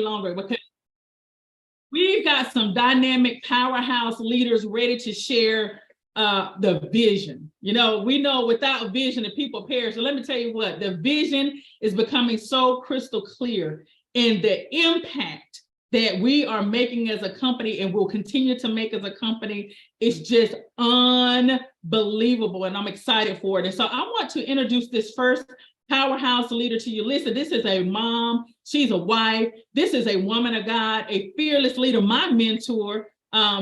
longer because we've got some dynamic powerhouse leaders ready to share the vision. You know, we know without vision, the people perish. So let me tell you what, the vision is becoming so crystal clear in the impact that we are making as a company and will continue to make as a company. It's just unbelievable. And I'm excited for it. And so I want to introduce this first powerhouse leader to you. Listen, this is a mom. She's a wife. This is a woman of God, a fearless leader, my mentor,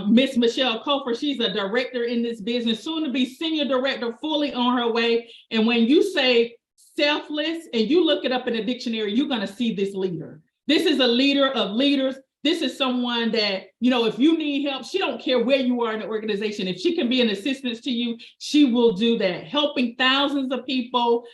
Miss Michelle Cofer. She's a director in this business, soon to be senior director, fully on her way. And when you say selfless and you look it up in a dictionary, you're going to see this leader. This is a leader of leaders. This is someone that, you know, if you need help, she don't care where you are in the organization. If she can be an assistance to you, she will do that. Helping thousands of people,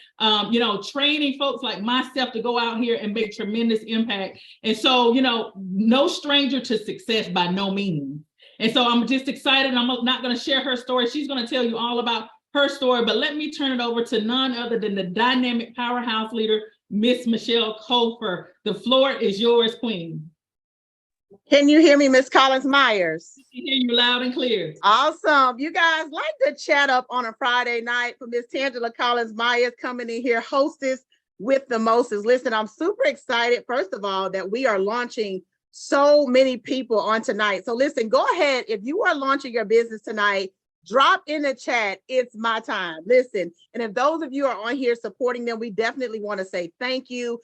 you know, training folks like myself to go out here and make tremendous impact. And so, you know, no stranger to success by no means. And so I'm just excited. I'm not going to share her story. She's going to tell you all about her story, but let me turn it over to none other than the dynamic powerhouse leader, Miss Michelle Cofer. The floor is yours, Queen. Can you hear me, Miss Collins Myers? I can hear you loud and clear. Awesome. You guys like to chat up on a Friday night for Miss Tangela Collins Myers coming in here, hostess with the mostest. Listen, I'm super excited, first of all, that we are launching so many people on tonight. So listen, go ahead. If you are launching your business tonight, drop in the chat, it's my time. Listen, and if those of you are on here supporting them, we definitely want to say thank you.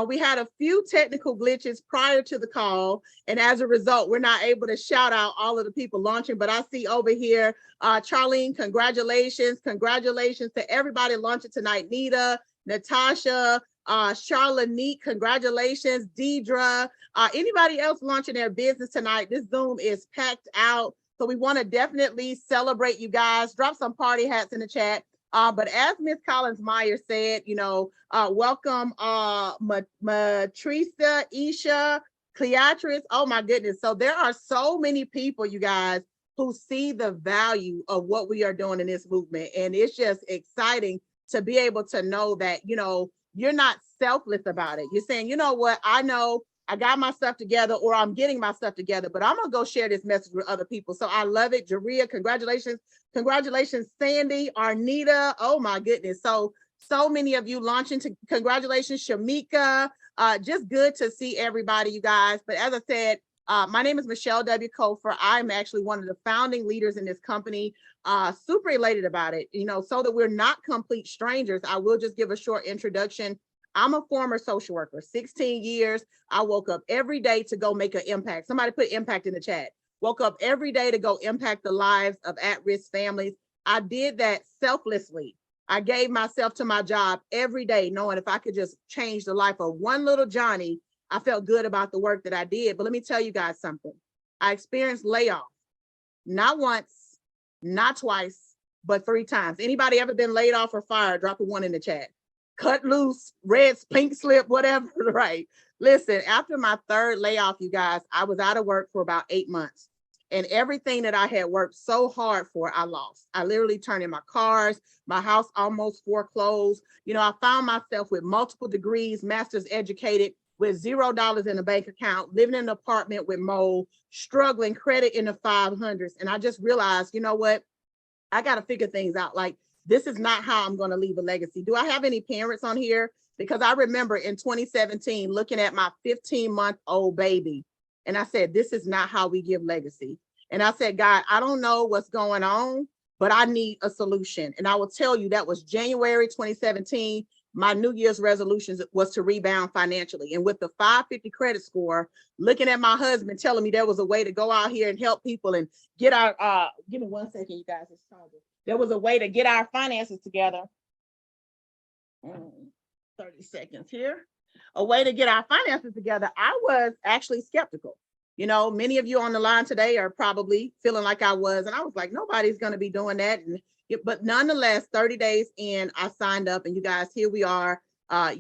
We had a few technical glitches prior to the call, and as a result, we're not able to shout out all of the people launching, but I see over here, Charlene, congratulations. Congratulations to everybody launching tonight. Nita, Natasha, Charlene, congratulations. Deidre, anybody else launching their business tonight, this Zoom is packed out. So we want to definitely celebrate you guys. Drop some party hats in the chat. But as Miss Collins Myers said, you know, welcome Matrisa, Isha, Cleatrice. Oh my goodness. So there are so many people, you guys, who see the value of what we are doing in this movement. And it's just exciting to be able to know that, you know, you're not selfless about it. You're saying, you know what, I know I got my stuff together, or I'm getting my stuff together, but I'm gonna go share this message with other people. So I love it. Jaria, congratulations. Congratulations, Sandy, Arnita. Oh my goodness. So many of you launching. Congratulations, Shamika. Just good to see everybody, you guys. But as I said, my name is Michelle W. Cofer. I'm actually one of the founding leaders in this company. Super elated about it. You know, so that we're not complete strangers, I will just give a short introduction. I'm a former social worker, 16 years. I woke up every day to go make an impact. Somebody put impact in the chat. Woke up every day to go impact the lives of at-risk families. I did that selflessly. I gave myself to my job every day, knowing if I could just change the life of one little Johnny, I felt good about the work that I did. But let me tell you guys something. I experienced layoff, not once, not twice, but 3 times. Anybody ever been laid off or fired? Drop a 1 in the chat. Cut loose, red, pink slip, whatever, right? Listen, after my 3rd layoff, you guys, I was out of work for about 8 months. And everything that I had worked so hard for, I lost. I literally turned in my cars, my house almost foreclosed. You know, I found myself with multiple degrees, master's educated, with $0 in a bank account, living in an apartment with mold, struggling, credit in the 500s. And I just realized, you know what? I got to figure things out. Like, this is not how I'm going to leave a legacy. Do I have any parents on here? Because I remember in 2017, looking at my 15-month-old baby, and I said, this is not how we give legacy. And I said, God, I don't know what's going on, but I need a solution. And I will tell you, that was January 2017. My New Year's resolutions was to rebound financially. And with the 550 credit score, looking at my husband telling me there was a way to go out here and help people and get our, give me 1 second, you guys, it's charging. There was a way to get our finances together. 30 seconds here. A way to get our finances together. I was actually skeptical. You know, many of you on the line today are probably feeling like I was, and I was like, nobody's going to be doing that. But nonetheless, 30 days in, I signed up, and you guys, here we are,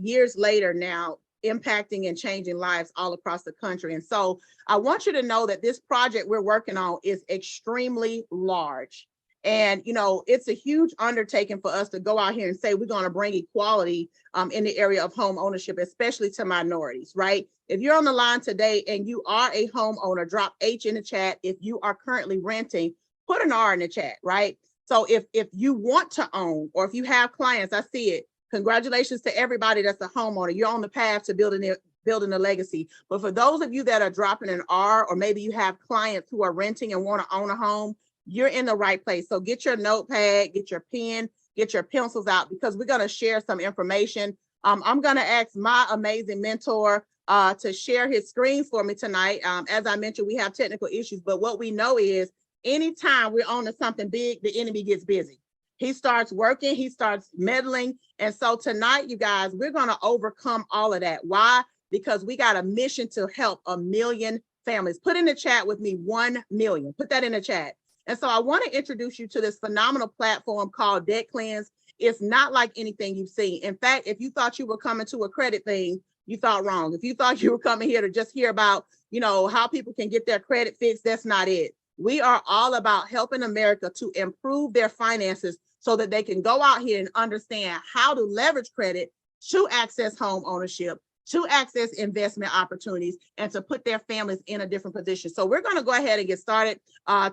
years later now, impacting and changing lives all across the country. And so I want you to know that this project we're working on is extremely large. And, you know, it's a huge undertaking for us to go out here and say we're going to bring equality in the area of home ownership, especially to minorities, right? If you're on the line today and you are a homeowner, drop H in the chat. If you are currently renting, put an R in the chat, right? So if you want to own, or if you have clients, I see it. Congratulations to everybody that's a homeowner. You're on the path to building a legacy. But for those of you that are dropping an R, or maybe you have clients who are renting and want to own a home, you're in the right place. So get your notepad, get your pen, get your pencils out, because we're going to share some information. I'm going to ask my amazing mentor to share his screen for me tonight. As I mentioned, we have technical issues, but what we know is anytime we're on to something big, the enemy gets busy. He starts working, he starts meddling. And so tonight, you guys, we're going to overcome all of that. Why? Because we got a mission to help 1 million families. Put in the chat with me, 1 million. Put that in the chat. And so I want to introduce you to this phenomenal platform called Debt Cleanse. It's not like anything you've seen. In fact, if you thought you were coming to a credit thing, you thought wrong. If you thought you were coming here to just hear about, you know, how people can get their credit fixed, that's not it. We are all about helping America to improve their finances so that they can go out here and understand how to leverage credit to access home ownership, to access investment opportunities, and to put their families in a different position. So we're going to go ahead and get started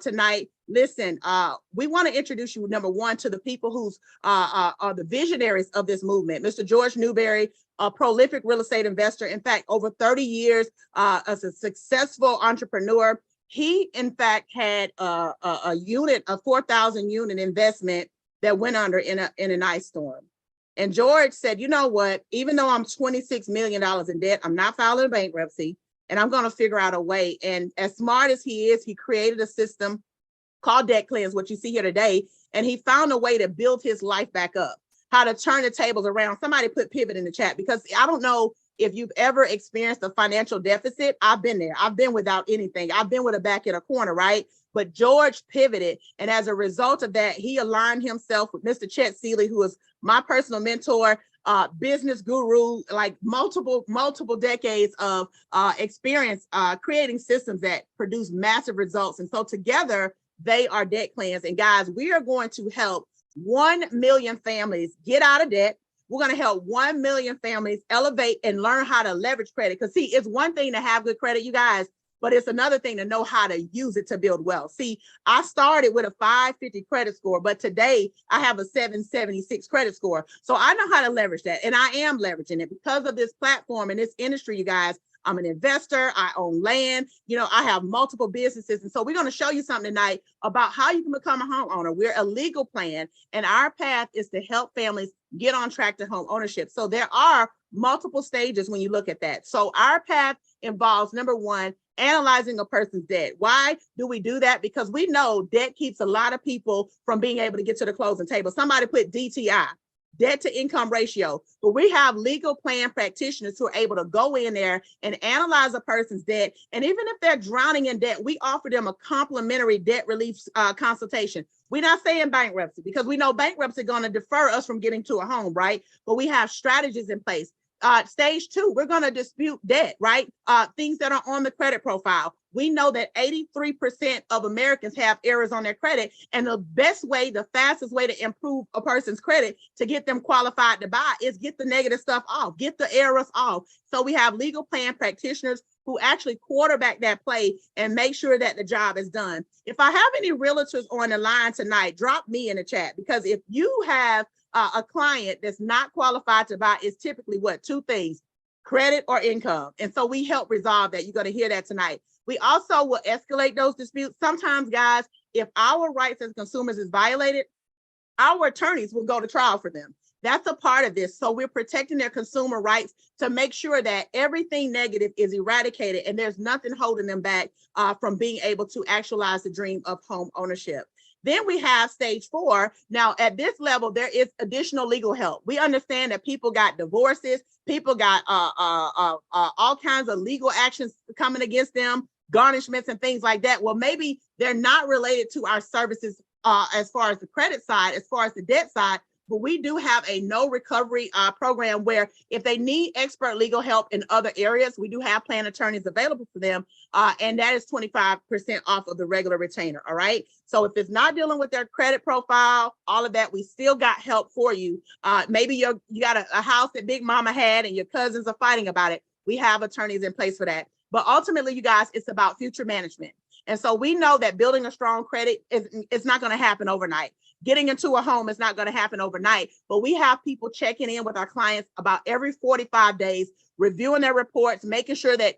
tonight. Listen, we want to introduce you, number one, to the people who are the visionaries of this movement. Mr. George Newberry, a prolific real estate investor. In fact, over 30 years as a successful entrepreneur. He, in fact, had a unit, a 4,000 unit investment that went under in an ice storm. And George said, you know what, even though I'm $26 million in debt, I'm not filing bankruptcy, and I'm going to figure out a way. And as smart as he is, he created a system called Debt Cleanse, what you see here today. And he found a way to build his life back up, how to turn the tables around. Somebody put pivot in the chat, because I don't know if you've ever experienced a financial deficit. I've been there. I've been without anything. I've been with a back in a corner, right? But George pivoted. And as a result of that, he aligned himself with Mr. Chet Seeley, who is my personal mentor, business guru, like multiple decades of experience creating systems that produce massive results. And so together, they are Debt Cleanse. And guys, we are going to help 1 million families get out of debt. We're going to help 1 million families elevate and learn how to leverage credit. Because see, it's one thing to have good credit, you guys, but it's another thing to know how to use it to build wealth. See, I started with a 550 credit score, but today I have a 776 credit score. So I know how to leverage that. And I am leveraging it because of this platform and this industry, you guys. I'm an investor. I own land. You know, I have multiple businesses. And so we're going to show you something tonight about how you can become a homeowner. We're a legal plan, and our path is to help families get on track to home ownership. So there are multiple stages when you look at that. So our path involves, number one, analyzing a person's debt. Why do we do that? Because we know debt keeps a lot of people from being able to get to the closing table. Somebody put DTI, debt to income ratio. But we have legal plan practitioners who are able to go in there and analyze a person's debt. And even if they're drowning in debt, we offer them a complimentary debt relief consultation. We're not saying bankruptcy, because we know bankruptcy is going to defer us from getting to a home, right? But we have strategies in place. Stage two, we're going to dispute debt, right? Things that are on the credit profile. We know that 83% of Americans have errors on their credit. And the best way, the fastest way to improve a person's credit to get them qualified to buy is get the negative stuff off, get the errors off. So we have legal plan practitioners who actually quarterback that play and make sure that the job is done. If I have any realtors on the line tonight, drop me in the chat, because if you have a client that's not qualified to buy, is typically what? Two things: credit or income. And so we help resolve that. You're going to hear that tonight. We also will escalate those disputes. Sometimes, guys, if our rights as consumers is violated, our attorneys will go to trial for them. That's a part of this. So we're protecting their consumer rights to make sure that everything negative is eradicated and there's nothing holding them back from being able to actualize the dream of home ownership. Then we have stage four. Now, at this level, there is additional legal help. We understand that people got divorces, people got all kinds of legal actions coming against them, garnishments and things like that. Well, maybe they're not related to our services as far as the credit side, as far as the debt side, but we do have a no recovery program where if they need expert legal help in other areas, we do have plan attorneys available for them. And that is 25% off of the regular retainer. All right. So if it's not dealing with their credit profile, all of that, we still got help for you. Maybe you got a house that Big Mama had and your cousins are fighting about it. We have attorneys in place for that. But ultimately, you guys, it's about future management. And so we know that building a strong credit is not going to happen overnight. Getting into a home is not going to happen overnight, but we have people checking in with our clients about every 45 days, reviewing their reports, making sure that,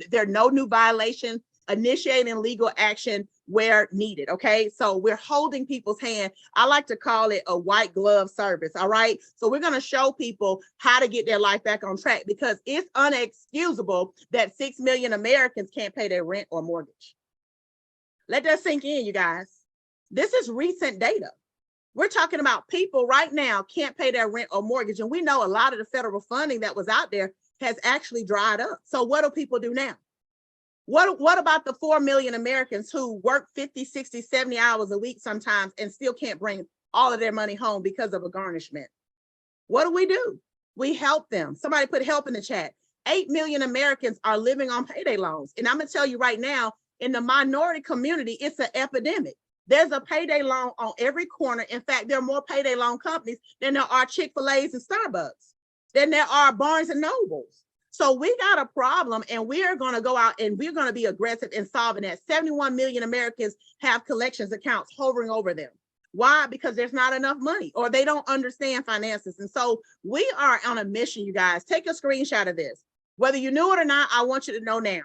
there are no new violations, initiating legal action where needed. Okay. So we're holding people's hand. I like to call it a white glove service. All right. So we're going to show people how to get their life back on track, because it's unexcusable that 6 million Americans can't pay their rent or mortgage. Let that sink in, you guys. This is recent data. We're talking about people right now can't pay their rent or mortgage. And we know a lot of the federal funding that was out there has actually dried up. So what do people do now? What about the 4 million Americans who work 50, 60, 70 hours a week sometimes and still can't bring all of their money home because of a garnishment? What do? We help them. Somebody put help in the chat. 8 million Americans are living on payday loans. And I'm going to tell you right now, in the minority community, it's an epidemic. There's a payday loan on every corner. In fact, there are more payday loan companies than there are Chick-fil-A's and Starbucks, than there are Barnes and Nobles. So we got a problem, and we are going to go out and we're going to be aggressive in solving that. 71 million Americans have collections accounts hovering over them. Why? Because there's not enough money, or they don't understand finances. And so we are on a mission, you guys. Take a screenshot of this. Whether you knew it or not, I want you to know now.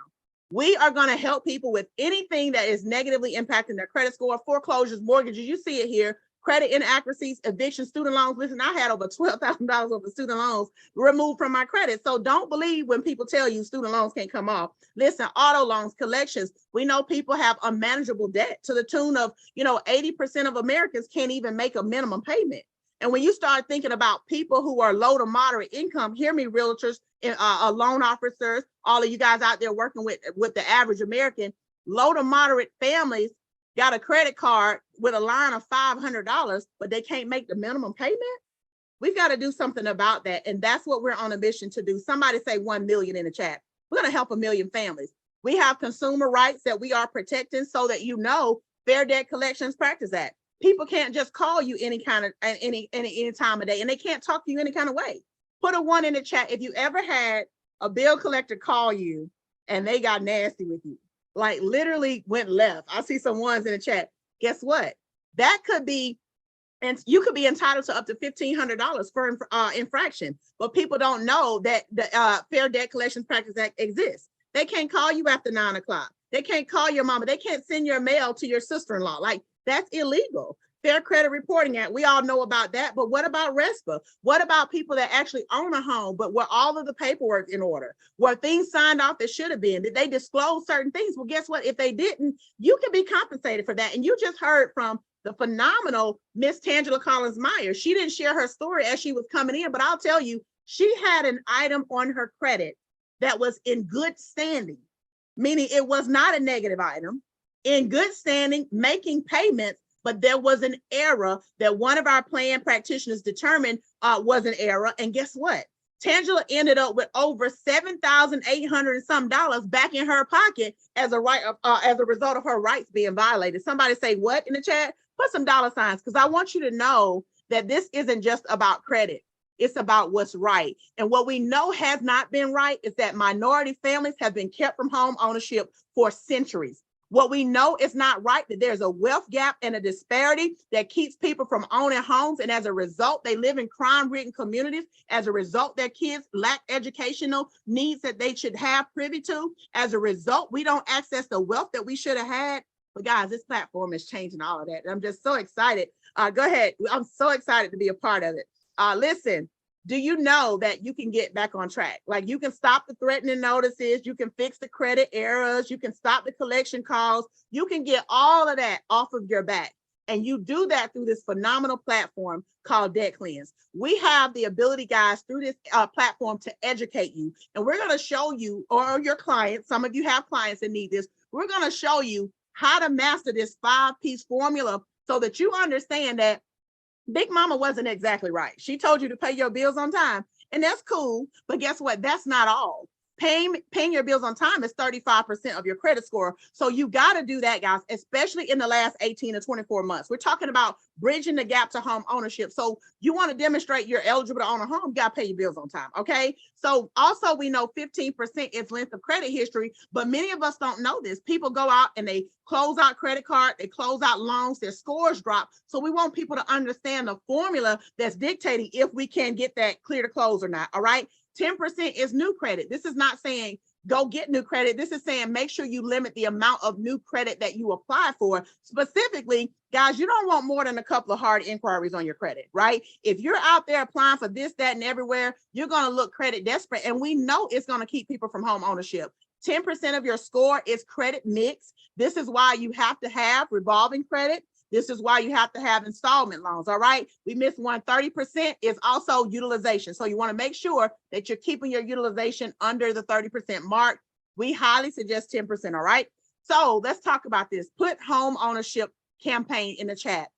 We are going to help people with anything that is negatively impacting their credit score, foreclosures, mortgages. You see it here. Credit inaccuracies, eviction, student loans. Listen, I had over $12,000 worth of student loans removed from my credit. So don't believe when people tell you student loans can't come off. Listen, auto loans, collections. We know people have unmanageable debt to the tune of, 80% of Americans can't even make a minimum payment. And when you start thinking about people who are low to moderate income, hear me, realtors, loan officers, all of you guys out there working with the average American, low to moderate families got a credit card with a line of $500, but they can't make the minimum payment. We've got to do something about that. And that's what we're on a mission to do. Somebody say 1 million in the chat. We're going to help 1 million families. We have consumer rights that we are protecting so that Fair Debt Collections Practice Act. People can't just call you any time of day, and they can't talk to you any kind of way. Put a 1 in the chat if you ever had a bill collector call you and they got nasty with you, like literally went left. I see some 1s in the chat. Guess what? That could be, and you could be entitled to up to $1,500 for infraction, but people don't know that the Fair Debt Collections Practice Act exists. They can't call you after 9 o'clock. They can't call your mama. They can't send your mail to your sister-in-law. Like, that's illegal. Fair Credit Reporting Act, we all know about that, but what about RESPA? What about people that actually own a home, but were all of the paperwork in order? Were things signed off that should have been? Did they disclose certain things? Well, guess what? If they didn't, you can be compensated for that. And you just heard from the phenomenal Miss Tangela Collins-Myers. She didn't share her story as she was coming in, but I'll tell you, she had an item on her credit that was in good standing, meaning it was not a negative item, in good standing, making payments, but there was an error that one of our plan practitioners determined was an error. And guess what? Tangela ended up with over $7,800 and some dollars back in her pocket as a result of her rights being violated. Somebody say what in the chat? Put some dollar signs, because I want you to know that this isn't just about credit. It's about what's right. And what we know has not been right is that minority families have been kept from home ownership for centuries. What we know is not right, that there's a wealth gap and a disparity that keeps people from owning homes. And as a result, they live in crime-ridden communities. As a result, their kids lack educational needs that they should have privy to. As a result, we don't access the wealth that we should have had. But guys, this platform is changing all of that. And I'm just so excited. Go ahead. I'm so excited to be a part of it. Listen, do you know that you can get back on track? Like, you can stop the threatening notices, you can fix the credit errors, you can stop the collection calls, you can get all of that off of your back. And you do that through this phenomenal platform called Debt Cleanse. We have the ability, guys, through this platform to educate you. And we're going to show you, or your clients, some of you have clients that need this, we're going to show you how to master this 5-piece formula so that you understand that Big Mama wasn't exactly right. She told you to pay your bills on time, and that's cool. But guess what? That's not all. Paying your bills on time is 35% of your credit score. So you got to do that, guys, especially in the last 18 to 24 months. We're talking about bridging the gap to home ownership. So you want to demonstrate you're eligible to own a home, you got to pay your bills on time. Okay. So also we know 15% is length of credit history, but many of us don't know this. People go out and they close out credit card, they close out loans, their scores drop. So we want people to understand the formula that's dictating if we can get that clear to close or not. All right. 10% is new credit. This is not saying go get new credit. This is saying make sure you limit the amount of new credit that you apply for. Specifically, guys, you don't want more than a couple of hard inquiries on your credit, right? If you're out there applying for this, that, and everywhere, you're going to look credit desperate. And we know it's going to keep people from home ownership. 10% of your score is credit mix. This is why you have to have revolving credit. This is why you have to have installment loans. All right. We missed one. 30% is also utilization. So you want to make sure that you're keeping your utilization under the 30% mark. We highly suggest 10%. All right. So let's talk about this. Put home ownership campaign in the chat.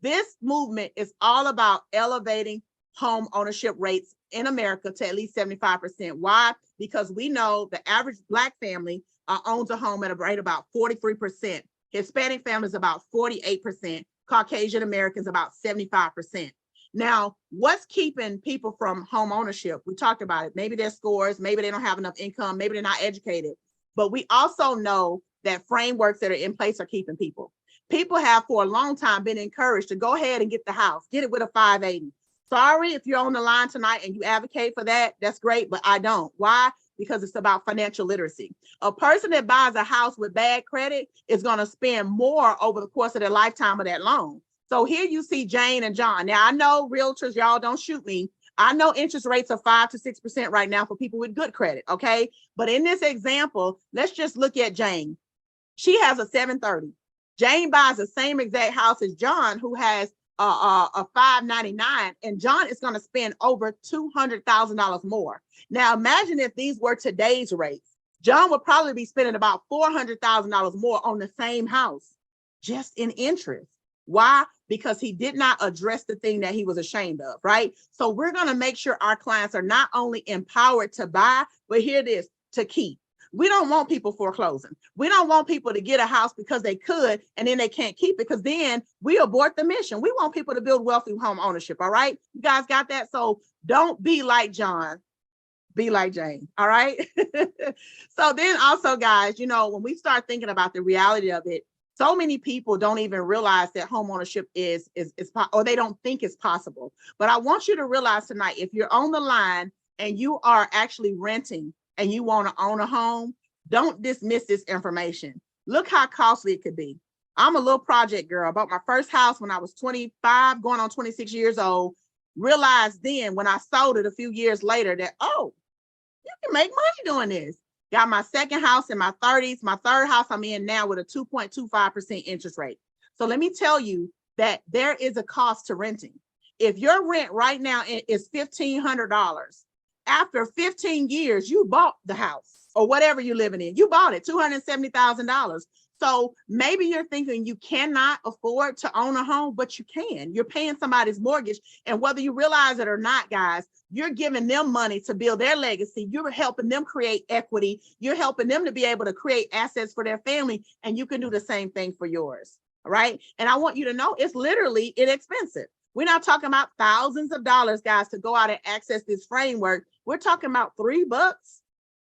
This movement is all about elevating home ownership rates in America to at least 75%. Why? Because we know the average Black family owns a home at a rate about 43%. Hispanic families about 48%, Caucasian Americans about 75%. Now, what's keeping people from home ownership? We talked about it. Maybe their scores, maybe they don't have enough income, maybe they're not educated. But we also know that frameworks that are in place are keeping people. People have for a long time been encouraged to go ahead and get the house, get it with a 580. Sorry if you're on the line tonight and you advocate for that, that's great, but I don't. Why? Because it's about financial literacy. A person that buys a house with bad credit is going to spend more over the course of their lifetime of that loan. So here you see Jane and John. Now, I know realtors, y'all don't shoot me. I know interest rates are 5 to 6% right now for people with good credit, okay? But in this example, let's just look at Jane. She has a 730. Jane buys the same exact house as John, who has a 599, and John is going to spend over $200,000 more. Now, imagine if these were today's rates. John would probably be spending about $400,000 more on the same house, just in interest. Why? Because he did not address the thing that he was ashamed of, right? So we're going to make sure our clients are not only empowered to buy, but here it is, to keep. We don't want people foreclosing. We don't want people to get a house because they could and then they can't keep it, because then we abort the mission. We want people to build wealth through home ownership. All right. You guys got that? So don't be like John, be like Jane. All right. So then also, guys, you know, when we start thinking about the reality of it, so many people don't even realize that home ownership is or they don't think it's possible. But I want you to realize tonight, if you're on the line and you are actually renting and you want to own a home, don't dismiss this information. Look how costly it could be. I'm a little project girl. I bought my first house when I was 25, going on 26 years old. Realized then when I sold it a few years later that, oh, you can make money doing this. Got my second house in my 30s. My third house I'm in now with a 2.25% interest rate. So let me tell you that there is a cost to renting. If your rent right now is $1,500, after 15 years, you bought the house or whatever you're living in. You bought it, $270,000. So maybe you're thinking you cannot afford to own a home, but you can. You're paying somebody's mortgage. And whether you realize it or not, guys, you're giving them money to build their legacy. You're helping them create equity. You're helping them to be able to create assets for their family. And you can do the same thing for yours. All right. And I want you to know it's literally inexpensive. We're not talking about thousands of dollars, guys, to go out and access this framework. We're talking about $3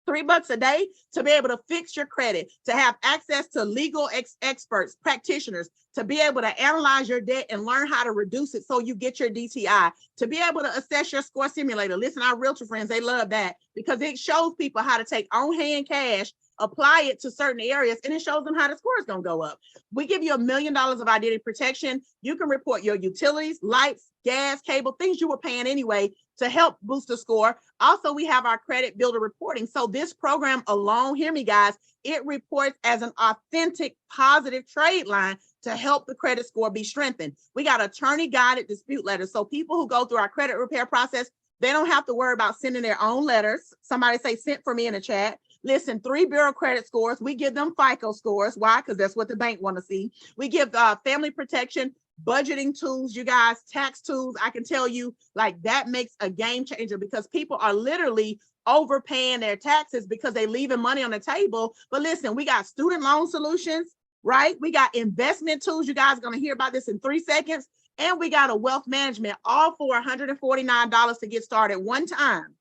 a day to be able to fix your credit, to have access to legal experts, practitioners, to be able to analyze your debt and learn how to reduce it so you get your DTI, to be able to assess your score simulator. Listen, our realtor friends, they love that because it shows people how to take on-hand cash, apply it to certain areas, and it shows them how the score is going to go up. We give you $1 million of identity protection. You can report your utilities, lights, gas, cable, things you were paying anyway to help boost the score. Also, we have our credit builder reporting. So this program alone, hear me guys, it reports as an authentic positive trade line to help the credit score be strengthened. We got attorney guided dispute letters. So people who go through our credit repair process, they don't have to worry about sending their own letters. Somebody say sent for me in the chat. Listen, 3 bureau credit scores. We give them FICO scores. Why? Because that's what the bank want to see. We give family protection, budgeting tools, you guys, tax tools. I can tell you, like, that makes a game changer, because people are literally overpaying their taxes because they leaving money on the table. But listen, we got student loan solutions, right? We got investment tools. You guys are going to hear about this in 3 seconds. And we got a wealth management, all for $149 to get started one time.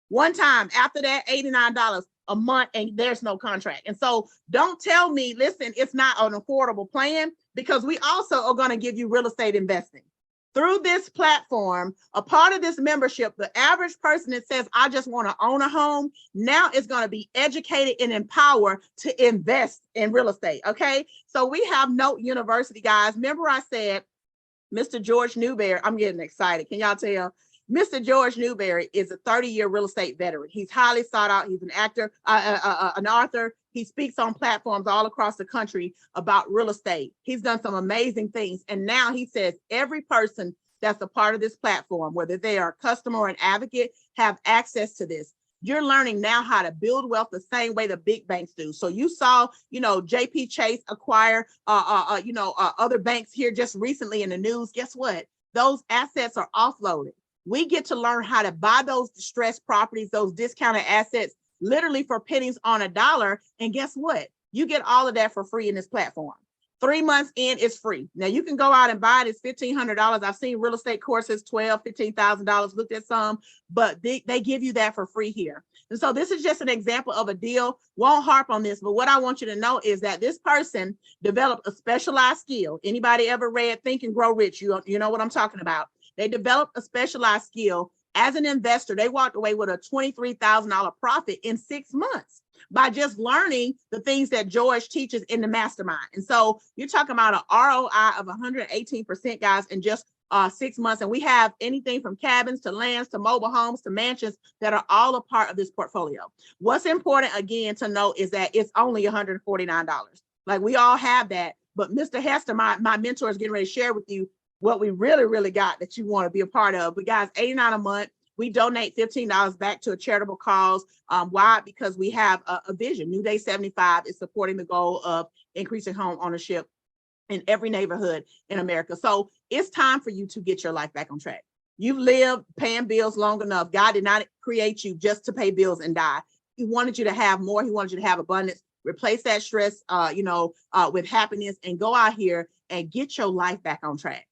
One time. After that, $89 a month, and there's no contract. And so don't tell me, listen, it's not an affordable plan, because we also are going to give you real estate investing. Through this platform, a part of this membership, the average person that says, I just want to own a home, now is going to be educated and empowered to invest in real estate. Okay. So we have Note University, guys. Remember I said, Mr. George Newberry, I'm getting excited. Can y'all tell? Mr. George Newberry is a 30-year real estate veteran. He's highly sought out. He's an actor, an author. He speaks on platforms all across the country about real estate. He's done some amazing things. And now he says every person that's a part of this platform, whether they are a customer or an advocate, have access to this. You're learning now how to build wealth the same way the big banks do. So you saw, JP Chase acquire, other banks here just recently in the news. Guess what? Those assets are offloaded. We get to learn how to buy those distressed properties, those discounted assets, literally for pennies on a dollar. And guess what? You get all of that for free in this platform. 3 months in, it's free. Now you can go out and buy it. It's $1,500. I've seen real estate courses, $12,000, $15,000, looked at some, but they give you that for free here. And so this is just an example of a deal. Won't harp on this, but what I want you to know is that this person developed a specialized skill. Anybody ever read Think and Grow Rich? You know what I'm talking about. They developed a specialized skill. As an investor, they walked away with a $23,000 profit in 6 months by just learning the things that George teaches in the mastermind. And so you're talking about an ROI of 118%, guys, in just 6 months. And we have anything from cabins to lands to mobile homes to mansions that are all a part of this portfolio. What's important, again, to note is that it's only $149. Like, we all have that. But Mr. Hester, my mentor, is getting ready to share with you what we really got that you want to be a part of. But guys, $89 a month. We donate $15 back to a charitable cause. Why? Because we have a vision. New Day 75 is supporting the goal of increasing home ownership in every neighborhood in America. So it's time for you to get your life back on track. You've lived paying bills long enough. God did not create you just to pay bills and die. He wanted you to have more. He wanted you to have abundance. Replace that stress, with happiness, and go out here and get your life back on track.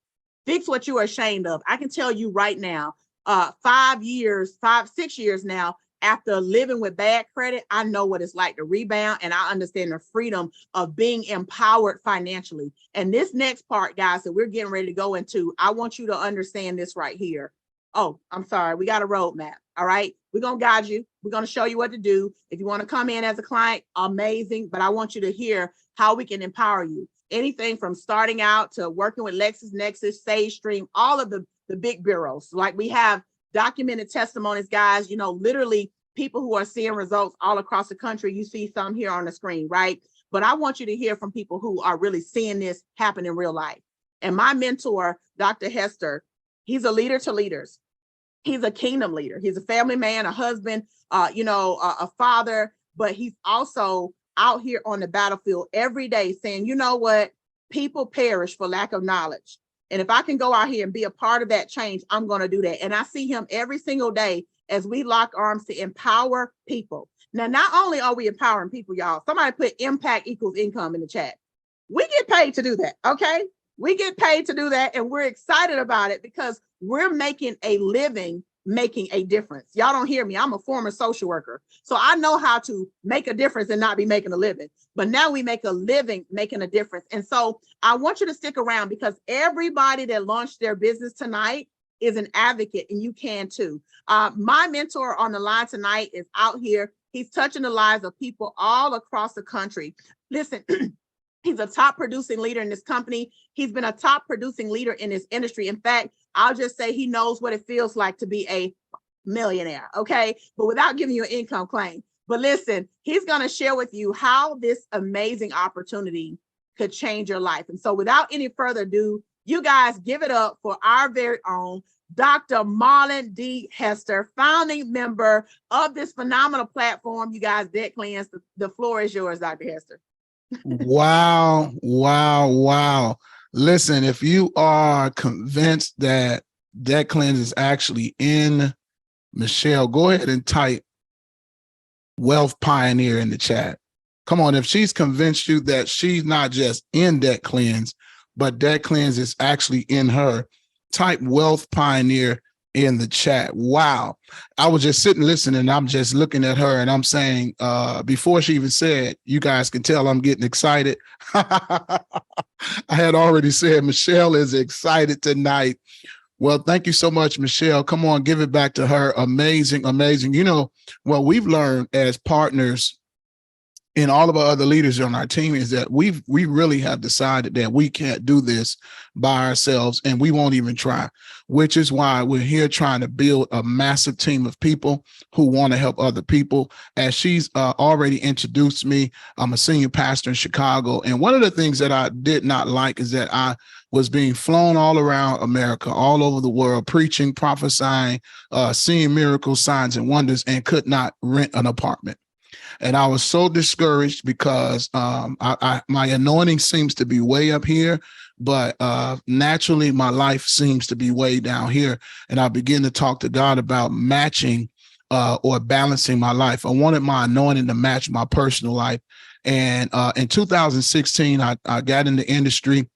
Fix what you are ashamed of. I can tell you right now, 6 years now, after living with bad credit, I know what it's like to rebound, and I understand the freedom of being empowered financially. And this next part, guys, that we're getting ready to go into, I want you to understand this right here. Oh, I'm sorry. We got a roadmap. All right. We're going to guide you. We're going to show you what to do. If you want to come in as a client, amazing. But I want you to hear how we can empower you. Anything from starting out to working with LexisNexis, SageStream, all of the big bureaus. Like, we have documented testimonies, guys, literally people who are seeing results all across the country. You see some here on the screen, right? But I want you to hear from people who are really seeing this happen in real life. And my mentor, Dr. Hester, he's a leader to leaders. He's a kingdom leader. He's a family man, a husband, a father, but he's also out here on the battlefield every day saying, you know what? People perish for lack of knowledge. And if I can go out here and be a part of that change, I'm going to do that. And I see him every single day as we lock arms to empower people. Now, not only are we empowering people, y'all, somebody put impact equals income in the chat. We get paid to do that. Okay. We get paid to do that. And we're excited about it because we're making a living, making a difference. Y'all don't hear me. I'm a former social worker. So I know how to make a difference and not be making a living. But now we make a living making a difference. And so I want you to stick around, because everybody that launched their business tonight is an advocate, and you can too. My mentor on the line tonight is out here. He's touching the lives of people all across the country. Listen, he's a top producing leader in this company. He's been a top producing leader in this industry. In fact, I'll just say he knows what it feels like to be a millionaire, okay? But without giving you an income claim. But listen, he's going to share with you how this amazing opportunity could change your life. And so without any further ado, you guys give it up for our very own Dr. Marlon D. Hester, founding member of this phenomenal platform. You guys, Debt Cleanse, the floor is yours, Dr. Hester. Wow. Listen, if you are convinced that that cleanse is actually in Michelle, go ahead and type Wealth Pioneer in the chat. Come on, if she's convinced you that she's not just in that cleanse, but that cleanse is actually in her, type Wealth Pioneer in the chat. Wow. I was just sitting listening, and I'm just looking at her and I'm saying, before she even said, you guys can tell I'm getting excited. I had already said Michelle is excited tonight. Well, thank you so much, Michelle. Come on, give it back to her. Amazing, amazing. You know, what we've learned as partners and all of our other leaders on our team is that we really have decided that we can't do this by ourselves, and we won't even try, which is why we're here trying to build a massive team of people who want to help other people. As she's already introduced me, I'm a senior pastor in Chicago. And one of the things that I did not like is that I was being flown all around America, all over the world, preaching, prophesying, seeing miracles, signs, and wonders, and could not rent an apartment. And I was so discouraged because my anointing seems to be way up here, but naturally my life seems to be way down here. And I began to talk to God about matching or balancing my life. I wanted my anointing to match my personal life. And in 2016, I got in the industry,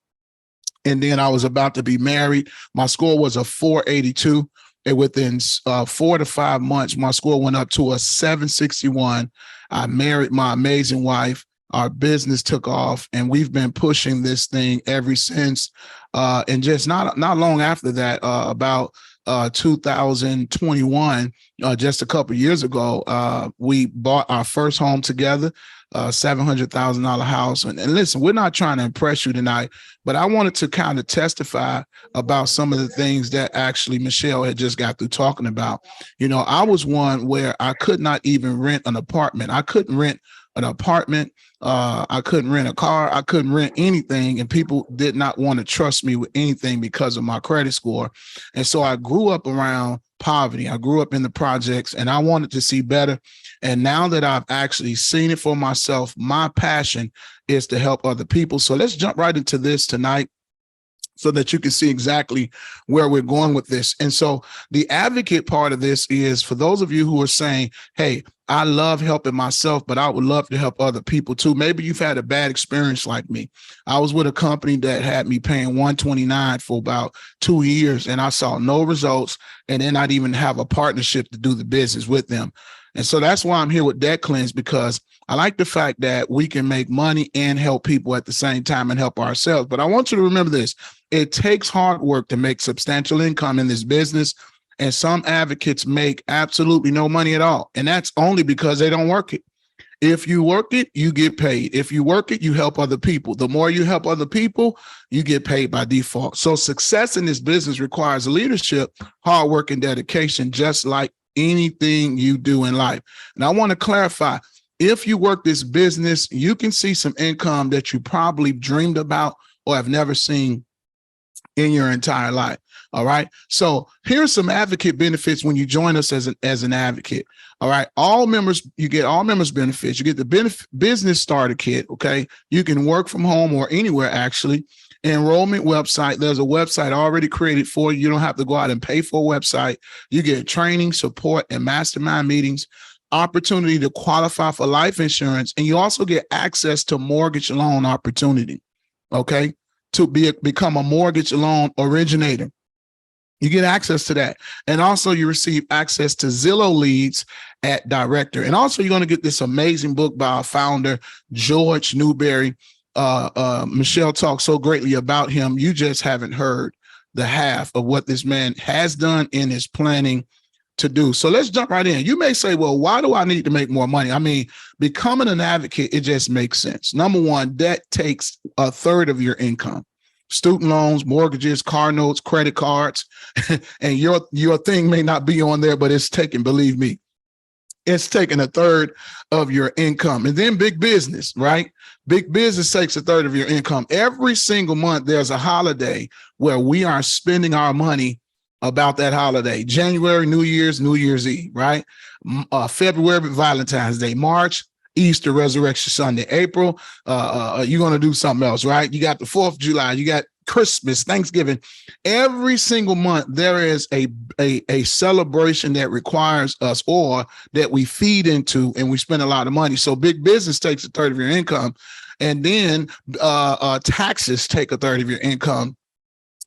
and then I was about to be married. My score was a 482. And within 4 to 5 months, my score went up to a 761. I married my amazing wife. Our business took off, and we've been pushing this thing ever since. And just not long after that, about 2021, just a couple of years ago, we bought our first home together, $700,000 house. And listen, we're not trying to impress you tonight, but I wanted to kind of testify about some of the things that actually Michelle had just got through talking about. You know, I was one where I could not even rent an apartment. I couldn't rent an apartment. I couldn't rent a car. I couldn't rent anything. And people did not want to trust me with anything because of my credit score. And so I grew up around poverty. I grew up in the projects, and I wanted to see better. And now that I've actually seen it for myself, my passion is to help other people. So let's jump right into this tonight so that you can see exactly where we're going with this. And so the advocate part of this is for those of you who are saying, hey, I love helping myself, but I would love to help other people too. Maybe you've had a bad experience like me. I was with a company that had me paying $129 for about 2 years, and I saw no results, and then I'd even have a partnership to do the business with them. And so that's why I'm here with Debt Cleanse, because I like the fact that we can make money and help people at the same time and help ourselves. But I want you to remember this. It takes hard work to make substantial income in this business. And some advocates make absolutely no money at all. And that's only because they don't work it. If you work it, you get paid. If you work it, you help other people. The more you help other people, you get paid by default. So success in this business requires leadership, hard work, and dedication, just like anything you do in life. And I want to clarify, if you work this business, you can see some income that you probably dreamed about or have never seen in your entire life. All right. So here's some advocate benefits when you join us as an advocate. All right. You get all members benefits. You get the business starter kit. OK, you can work from home or anywhere, actually. Enrollment website. There's a website already created for you. You don't have to go out and pay for a website. You get training, support, and mastermind meetings, opportunity to qualify for life insurance. And you also get access to mortgage loan opportunity. OK, to become a mortgage loan originator. You get access to that. And also you receive access to Zillow leads at Director. And also you're going to get this amazing book by our founder, George Newberry. Michelle talked so greatly about him. You just haven't heard the half of what this man has done and is planning to do. So let's jump right in. You may say, well, why do I need to make more money? I mean, becoming an advocate, it just makes sense. Number one, debt takes a third of your income. Student loans, mortgages, car notes, credit cards, and your thing may not be on there, but it's taken, believe me, it's taking a third of your income. And then big business, right? Big business takes a third of your income. Every single month, there's a holiday where we are spending our money about that holiday. January, New Year's Eve, right? February, Valentine's Day. March, Easter, Resurrection Sunday. April, you're going to do something else, right? You got the 4th of July. You got Christmas, Thanksgiving, every single month, there is a celebration that requires us or that we feed into, and we spend a lot of money. So big business takes a third of your income, and then taxes take a third of your income.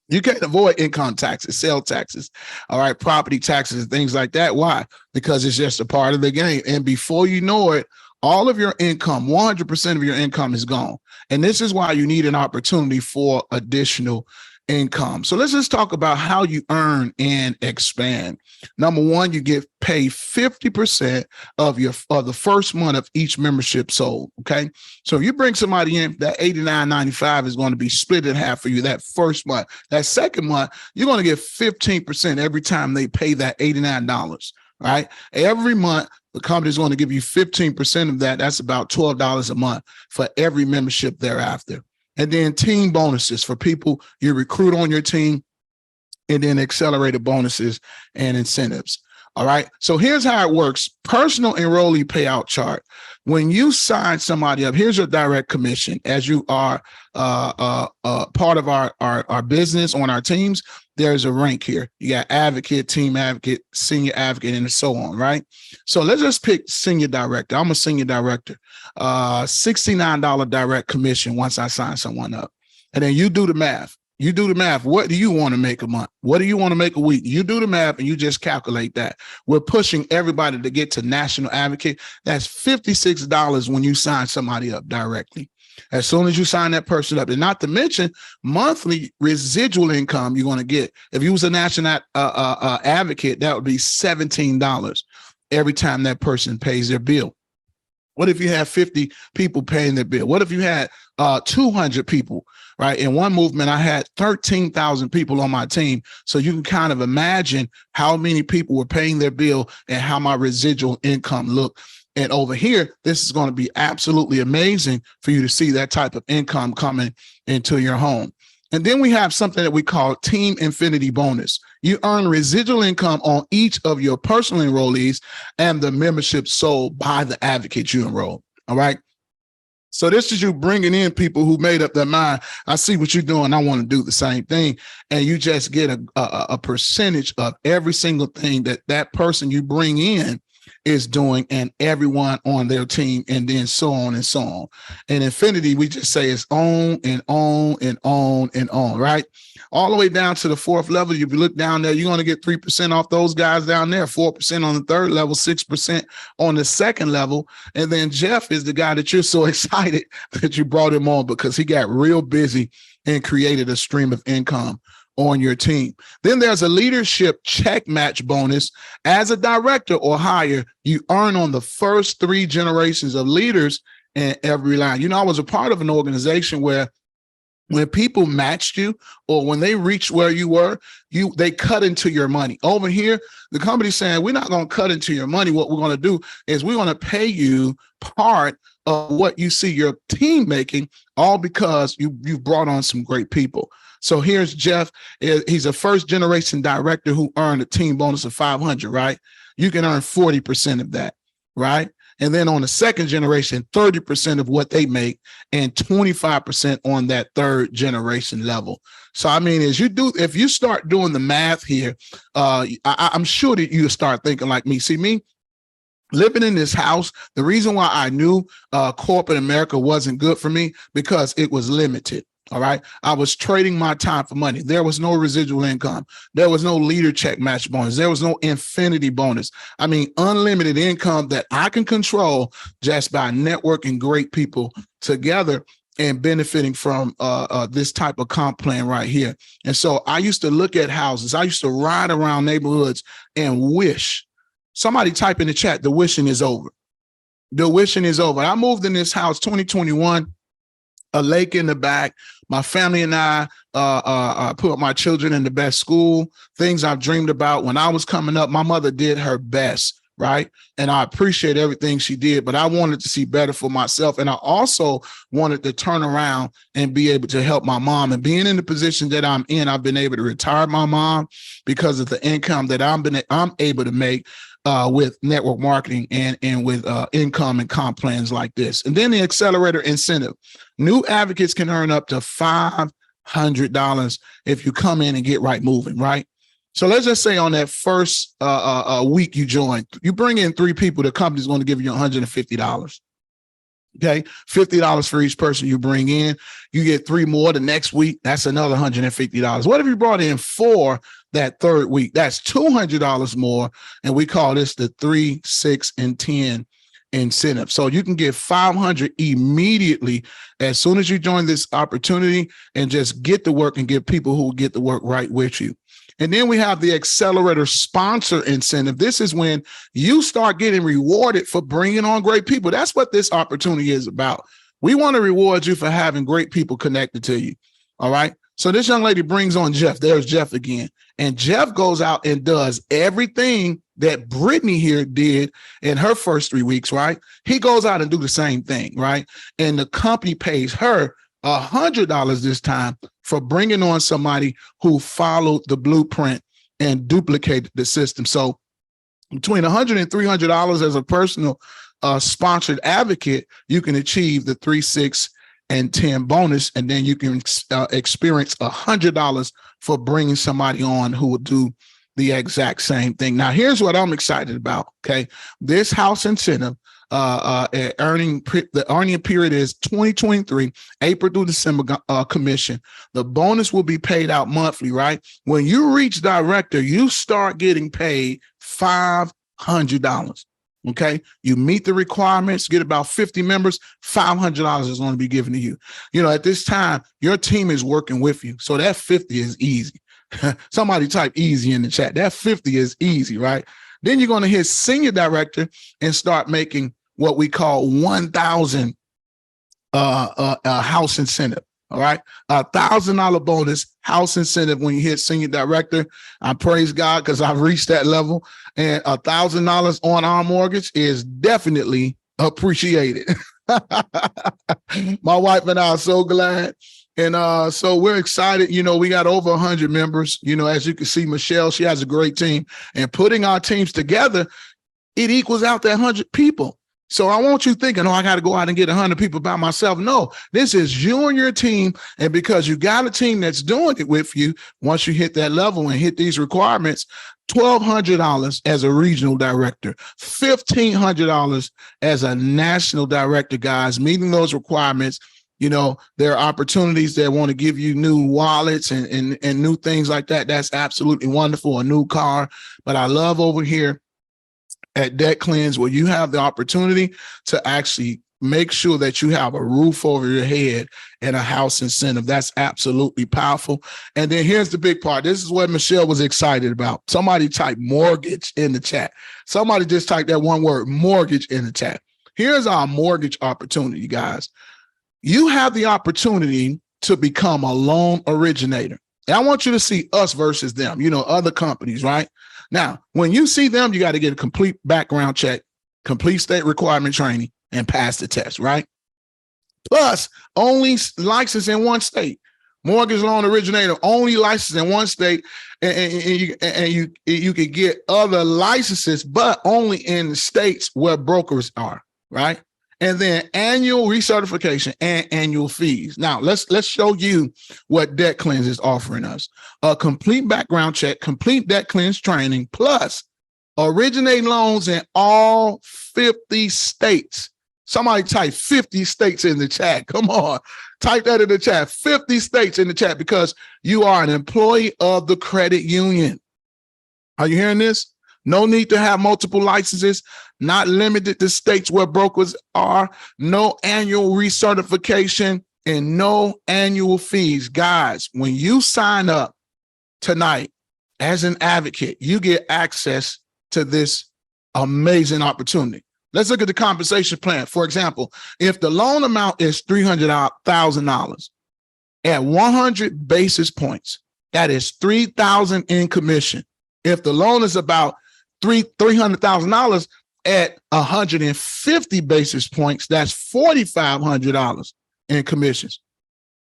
You can't avoid income taxes, sales taxes, all right, property taxes, and things like that. Why? Because it's just a part of the game. And before you know it, all of your income, 100% of your income is gone. And this is why you need an opportunity for additional income. So let's just talk about how you earn and expand. Number one, you get paid 50% of the first month of each membership sold. Okay. So if you bring somebody in, that $89.95 is going to be split in half for you that first month. That second month, you're going to get 15% every time they pay that $89. Right. Every month, the company is going to give you 15% of that. That's about $12 a month for every membership thereafter. And then team bonuses for people you recruit on your team, and then accelerated bonuses and incentives. All right. So here's how it works. Personal enrollee payout chart. When you sign somebody up, here's your direct commission. As you are part of our business on our teams, there's a rank here. You got advocate, team advocate, senior advocate, and so on, right? So let's just pick senior director. I'm a senior director. $69 direct commission once I sign someone up. And then you do the math. You do the math. What do you want to make a month? What do you want to make a week? You do the math and you just calculate that. We're pushing everybody to get to national advocate. That's $56 when you sign somebody up directly. As soon as you sign that person up, and not to mention monthly residual income you're going to get. If you was a national advocate, that would be $17 every time that person pays their bill. What if you have 50 people paying their bill? What if you had 200 people, right? In one movement, I had 13,000 people on my team. So you can kind of imagine how many people were paying their bill and how my residual income looked. And over here, this is going to be absolutely amazing for you to see that type of income coming into your home. And then we have something that we call Team Infinity Bonus. You earn residual income on each of your personal enrollees and the membership sold by the advocate you enroll. All right. So this is you bringing in people who made up their mind. I see what you're doing. I want to do the same thing. And you just get a percentage of every single thing that person you bring in is doing, and everyone on their team, and then so on and so on. And Infinity, we just say it's on and on and on and on, right? All the way down to the fourth level. If you look down there, you're going to get 3% off those guys down there, 4% on the third level, 6% on the second level. And then Jeff is the guy that you're so excited that you brought him on because he got real busy and created a stream of income on your team. Then there's a leadership check match bonus. As a director or higher, you earn on the first 3 generations of leaders in every line. You know, I was a part of an organization where when people matched you or when they reached where you were, they cut into your money. Over here, the company's saying, we're not going to cut into your money. What we're going to do is we're going to pay you part of what you see your team making, all because you've brought on some great people. So here's Jeff. He's a first generation director who earned a team bonus of 500, right? You can earn 40% of that, right? And then on the second generation, 30% of what they make and 25% on that third generation level. So, I mean, if you start doing the math here, I'm sure that you start thinking like me. See, me living in this house, the reason why I knew corporate America wasn't good for me, because it was limited. All right. I was trading my time for money. There was no residual income. There was no leader check match bonus. There was no infinity bonus. I mean, unlimited income that I can control just by networking great people together and benefiting from this type of comp plan right here. And so I used to look at houses. I used to ride around neighborhoods and wish. Somebody type in the chat, the wishing is over. The wishing is over. I moved in this house 2021. A lake in the back. My family and I put my children in the best school, things I've dreamed about. When I was coming up, my mother did her best, right? And I appreciate everything she did, but I wanted to see better for myself. And I also wanted to turn around and be able to help my mom. And being in the position that I'm in, I've been able to retire my mom because of the income that I'm able to make with network marketing and with income and comp plans like this. And then the accelerator incentive. New advocates can earn up to $5 $100 if you come in and get right moving, right? So let's just say on that first week you join, you bring in 3 people, the company's going to give you $150. Okay, $50 for each person you bring in. You get 3 more the next week. That's another $150. What if you brought in 4 that third week? That's $200 more. And we call this the 3, 6, and 10 incentive. So you can get $500 immediately as soon as you join this opportunity and just get to work and get people who will get to work right with you. And then we have the accelerator sponsor incentive. This is when you start getting rewarded for bringing on great people. That's what this opportunity is about. We want to reward you for having great people connected to you. All right. So this young lady brings on Jeff. There's Jeff again. And Jeff goes out and does everything that Brittany here did in her first 3 weeks, right? He goes out and do the same thing, right? And the company pays her $100 this time for bringing on somebody who followed the blueprint and duplicated the system. So between $100 and $300 as a personal sponsored advocate, you can achieve the 3, 6, and 10 bonus, and then you can experience $100 for bringing somebody on who will do the exact same thing. Now, here's what I'm excited about. Okay, this house incentive. The earning period is 2023, April through December commission. The bonus will be paid out monthly, right? When you reach director, you start getting paid $500. Okay, you meet the requirements, get about 50 members, $500 is going to be given to you. You know, at this time, your team is working with you. So that 50 is easy. Somebody type easy in the chat. That 50 is easy, right? Then you're going to hit senior director and start making what we call 1,000 house incentive. All right, $1,000 bonus house incentive when you hit senior director. I praise God because I've reached that level, and $1,000 on our mortgage is definitely appreciated. My wife and I are so glad. And so we're excited. You know, we got over 100 members. You know, as you can see, Michelle, she has a great team, and putting our teams together, it equals out that 100 people. So I want you thinking, oh, I got to go out and get 100 people by myself. No, this is you and your team. And because you got a team that's doing it with you, once you hit that level and hit these requirements, $1,200 as a regional director, $1,500 as a national director, guys, meeting those requirements. You know, there are opportunities that want to give you new wallets and new things like that. That's absolutely wonderful, a new car. But I love over here at Debt Cleanse where you have the opportunity to actually make sure that you have a roof over your head and a house incentive. That's absolutely powerful. And then here's the big part. This is what Michelle was excited about. Somebody type mortgage in the chat. Somebody just type that one word, mortgage, in the chat. Here's our mortgage opportunity, guys. You have the opportunity to become a loan originator. And I want you to see us versus them, you know, other companies, right? Now, when you see them, you got to get a complete background check, complete state requirement training, and pass the test, right? Plus, only licensed in one state. Mortgage loan originator, only licensed in one state, and you could get other licenses, but only in states where brokers are, right? And then annual recertification and annual fees. Now, let's show you what Debt Cleanse is offering us. A complete background check, complete Debt Cleanse training, plus originating loans in all 50 states. Somebody type 50 states in the chat. Come on, type that in the chat. 50 states in the chat because you are an employee of the credit union. Are you hearing this? No need to have multiple licenses, not limited to states where brokers are, no annual recertification, and no annual fees. Guys, when you sign up tonight as an advocate, you get access to this amazing opportunity. Let's look at the compensation plan. For example, if the loan amount is $300,000 at 100 basis points, that is $3,000 in commission. If the loan is about $300,000 at 150 basis points, that's $4,500 in commissions.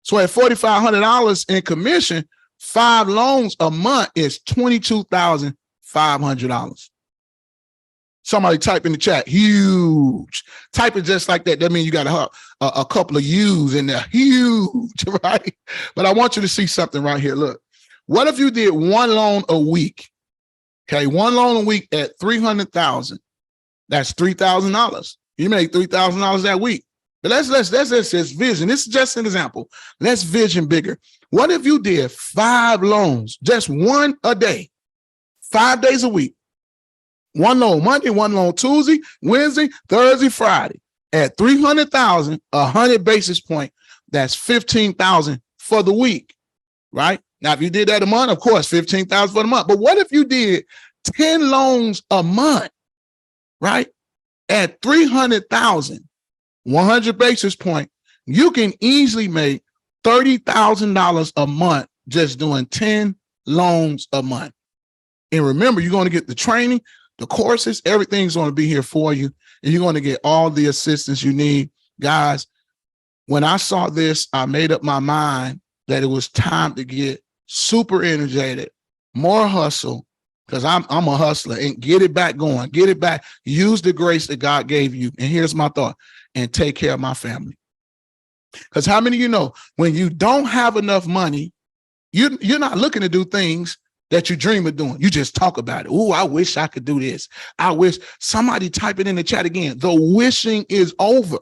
So at $4,500 in commission, 5 loans a month is $22,500. Somebody type in the chat, huge. Type it just like that. That means you got a couple of U's in there, huge, right? But I want you to see something right here. Look, what if you did one loan a week? Okay, one loan a week at $300,000. That's $3,000. You make $3,000 that week. But let's vision. This is just an example. Let's vision bigger. What if you did 5 loans, just one a day, 5 days a week? One loan Monday, one loan Tuesday, Wednesday, Thursday, Friday at 300,000, 100 basis point. That's 15,000 for the week, right? Now, if you did that a month, of course, 15,000 for the month. But what if you did 10 loans a month, right? At 300,000, 100 basis point, you can easily make $30,000 a month just doing 10 loans a month. And remember, you're going to get the training, the courses, everything's going to be here for you. And you're going to get all the assistance you need. Guys, when I saw this, I made up my mind that it was time to get super energetic, more hustle, because I'm a hustler, and get it back going, get it back. Use the grace that God gave you. And here's my thought, and take care of my family. Because how many of you know when you don't have enough money, you're not looking to do things that you dream of doing. You just talk about it. Oh, I wish I could do this. I wish. Somebody type it in the chat again. The wishing is over.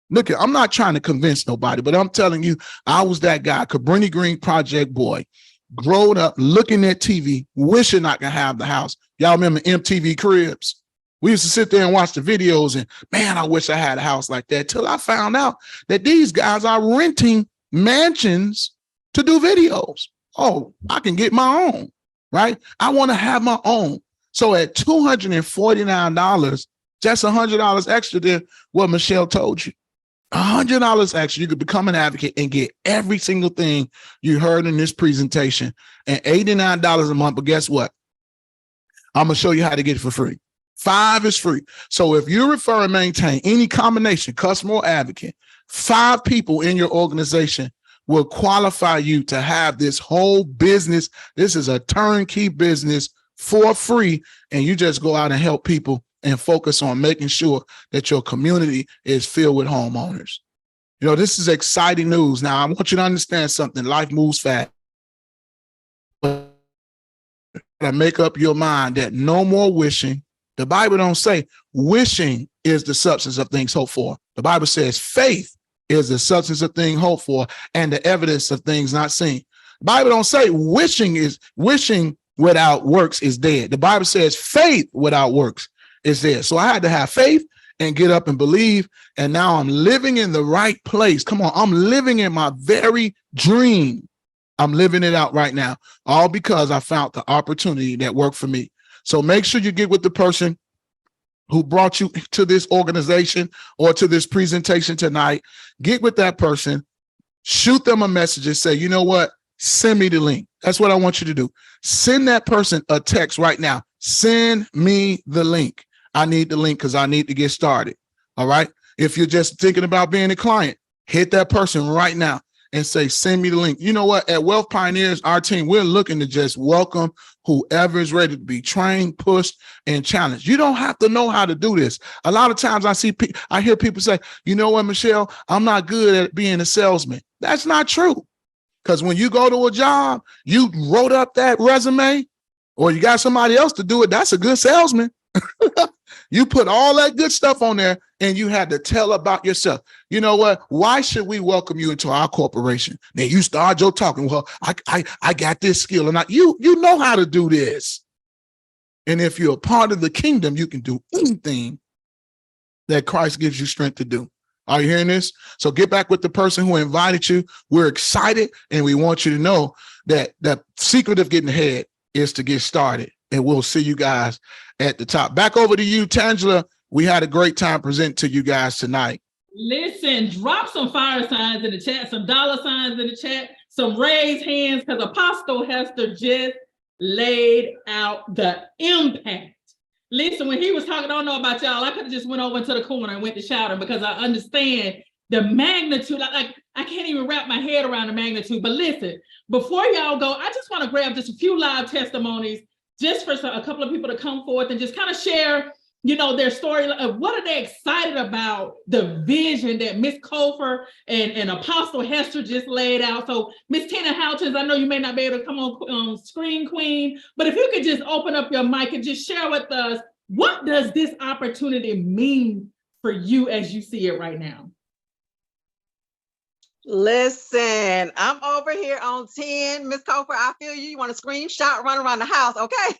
Look, I'm not trying to convince nobody, but I'm telling you, I was that guy, Cabrini Green Project boy, growing up looking at TV, wishing I could have the house. Y'all remember MTV Cribs? We used to sit there and watch the videos and, man, I wish I had a house like that, till I found out that these guys are renting mansions to do videos. Oh, I can get my own, right? I want to have my own. So at $249, just $100 extra than what Michelle told you. $100 extra, you could become an advocate and get every single thing you heard in this presentation, and $89 a month. But guess what? I'm going to show you how to get it for free. 5 is free. So if you refer and maintain any combination, customer or advocate, 5 people in your organization will qualify you to have this whole business. This is a turnkey business for free. And you just go out and help people and focus on making sure that your community is filled with homeowners. You know, this is exciting news. Now, I want you to understand something. Life moves fast. But make up your mind that no more wishing. The Bible don't say wishing is the substance of things hoped for. The Bible says faith is the substance of things hoped for and the evidence of things not seen. The Bible don't say wishing without works is dead. The Bible says faith without works is there. So I had to have faith and get up and believe. And now I'm living in the right place. Come on, I'm living in my very dream. I'm living it out right now, all because I found the opportunity that worked for me. So make sure you get with the person who brought you to this organization or to this presentation tonight. Get with that person, shoot them a message and say, you know what? Send me the link. That's what I want you to do. Send that person a text right now. Send me the link. I need the link because I need to get started. All right. If you're just thinking about being a client, hit that person right now and say, send me the link. You know what? At Wealth Pioneers, our team, we're looking to just welcome whoever is ready to be trained, pushed, and challenged. You don't have to know how to do this. A lot of times I hear people say, you know what, Michelle, I'm not good at being a salesman. That's not true. Because when you go to a job, you wrote up that resume or you got somebody else to do it. That's a good salesman. You put all that good stuff on there and you had to tell about yourself. You know what? Why should we welcome you into our corporation? Then you start your talking. Well, I got this skill and you know how to do this. And if you're a part of the kingdom, you can do anything that Christ gives you strength to do. Are you hearing this? So get back with the person who invited you. We're excited and we want you to know that the secret of getting ahead is to get started. And we'll see you guys at the top. Back over to you, Tangela. We had a great time presenting to you guys tonight. Listen, drop some fire signs in the chat, some dollar signs in the chat, some raised hands, because Apostle Hester just laid out the impact. Listen, when he was talking, I don't know about y'all, I could have just went over into the corner and went to shouting because I understand the magnitude. Like I can't even wrap my head around the magnitude. But listen, before y'all go, I just want to grab just a few live testimonies just for a couple of people to come forth and just kind of share their story. What are they excited about? The vision that Miss Cofer and Apostle Hester just laid out. So Miss Tina Houchins, I know you may not be able to come on screen, Queen, but if you could just open up your mic and just share with us, what does this opportunity mean for you as you see it right now? Listen, I'm over here on 10. Miss Cofer, I feel you. You want to screenshot, run around the house, okay?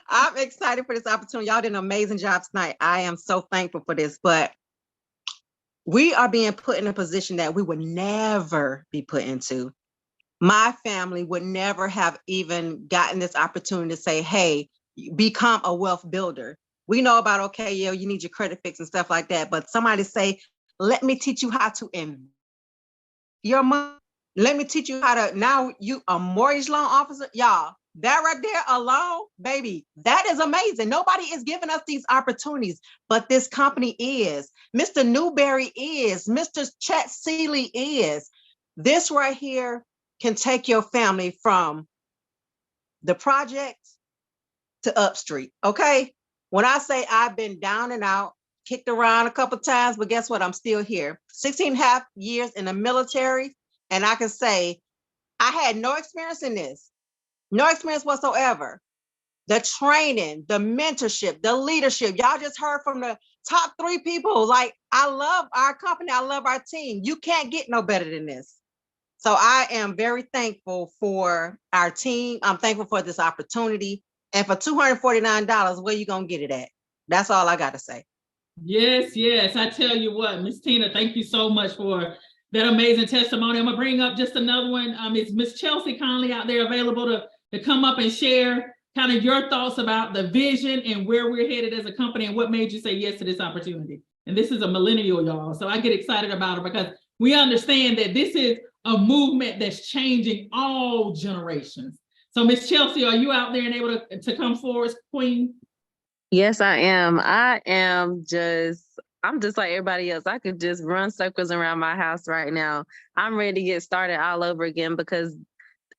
I'm excited for this opportunity. Y'all did an amazing job tonight. I am so thankful for this, but we are being put in a position that we would never be put into. My family would never have even gotten this opportunity to say, hey, become a wealth builder. We know about, okay, yeah, you need your credit fix and stuff like that, but somebody say, let me teach you how to invest your money. Let me teach you how to, now you a mortgage loan officer, y'all, that right there alone, baby, that is amazing. Nobody is giving us these opportunities, but this company is. Mr. Newberry is. Mr. Chet Seeley is. This right here can take your family from the project to Upstreet, okay? When I say I've been down and out, kicked around a couple of times, but guess what? I'm still here. 16 and a half years in the military, and I can say I had no experience in this. No experience whatsoever. The training, the mentorship, the leadership. Y'all just heard from the top 3 people. Like, I love our company. I love our team. You can't get no better than this. So I am very thankful for our team. I'm thankful for this opportunity. And for $249, where you going to get it at? That's all I got to say. Yes, yes. I tell you what, Miss Tina, thank you so much for that amazing testimony. I'm going to bring up just another one. Is Miss Chelsea Conley out there available to come up and share kind of your thoughts about the vision and where we're headed as a company and what made you say yes to this opportunity? And this is a millennial, y'all. So I get excited about it because we understand that this is a movement that's changing all generations. So Miss Chelsea, are you out there and able to come forward, Queen? Yes, I am. I'm just like everybody else. I could just run circles around my house right now. I'm ready to get started all over again because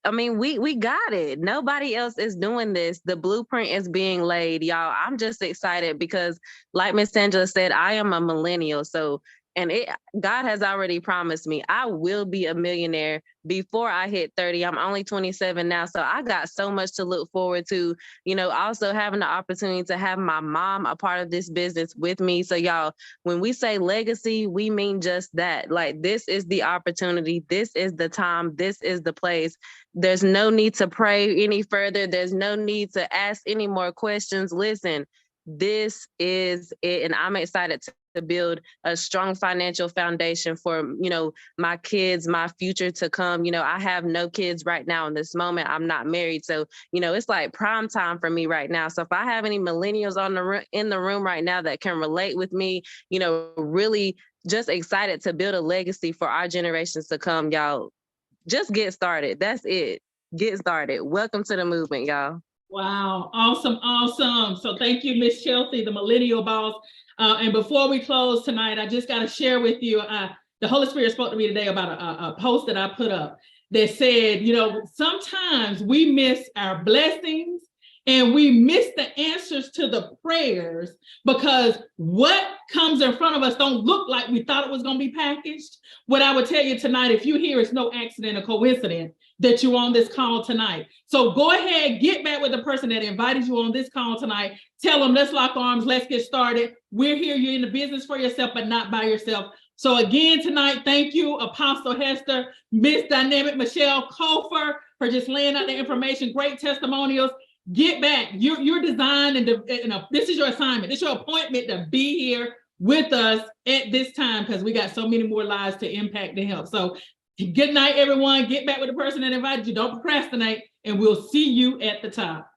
I mean, we got it. Nobody else is doing this. The blueprint is being laid, y'all. I'm just excited because, like Miss Angela said, I am a millennial. So, God has already promised me I will be a millionaire before I hit 30. I'm only 27 now. So I got so much to look forward to, also having the opportunity to have my mom a part of this business with me. So y'all, when we say legacy, we mean just that. Like, this is the opportunity. This is the time. This is the place. There's no need to pray any further. There's no need to ask any more questions. Listen, this is it. And I'm excited to build a strong financial foundation for, my kids, my future to come. I have no kids right now in this moment. I'm not married. So, it's like prime time for me right now. So if I have any millennials in the room right now that can relate with me, really just excited to build a legacy for our generations to come, y'all. Just get started. That's it. Get started. Welcome to the movement, y'all. Wow. Awesome. Awesome. So thank you, Miss Chelsea, the millennial boss. And before we close tonight, I just got to share with you, the Holy Spirit spoke to me today about a post that I put up that said, sometimes we miss our blessings and we miss the answers to the prayers because what comes in front of us don't look like we thought it was going to be packaged. What I would tell you tonight, if you hear it's no accident or coincidence that you're on this call tonight. So go ahead, get back with the person that invited you on this call tonight. Tell them, let's lock arms, let's get started. We're here, you're in the business for yourself, but not by yourself. So again, tonight, thank you, Apostle Hester, Miss Dynamic Michelle Cofer, for just laying out the information, great testimonials. Get back, you're designed and this is your assignment. This is your appointment to be here with us at this time because we got so many more lives to impact and help. So good night, everyone. Get back with the person that invited you. Don't procrastinate, and we'll see you at the top.